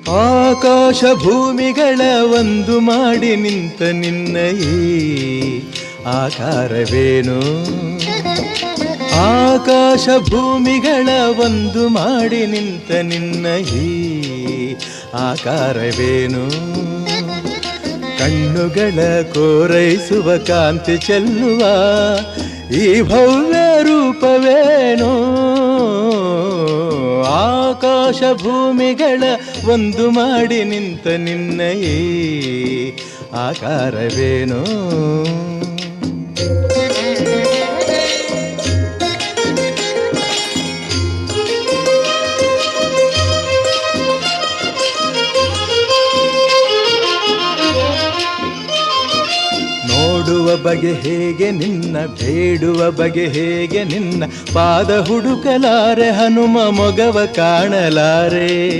ಆಕಾಶ ಭೂಮಿಗಳ ಒಂದು ಮಾಡಿ ನಿಂತ ನಿನ್ನ ಈ ಆಕಾರವೇನು? ಆಕಾಶ ಭೂಮಿಗಳ ಒಂದು ಮಾಡಿ ನಿಂತ ನಿನ್ನ ಈ ಆಕಾರವೇನು? ಕಣ್ಣುಗಳ ಕೋರೈಸುವ ಕಾಂತಿ ಚೆಲ್ಲುವ ಈ ಭವ್ಯ ರೂಪವೇನೋ? ಆಕಾಶ ಭೂಮಿಗಳ ಒಂದು ಮಾಡಿ ನಿಂತ ನಿನ್ನ ಈ ಆಕಾರವೇನೋ? ನೋಡುವ ಬಗೆ ಹೇಗೆ ನಿನ್ನ, ಬೇಡುವ ಬಗೆ ಹೇಗೆ ನಿನ್ನ, ಪಾದ ಹುಡುಕಲಾರೆ ಹನುಮ ಮೊಗವ ಕಾಣಲಾರೆ.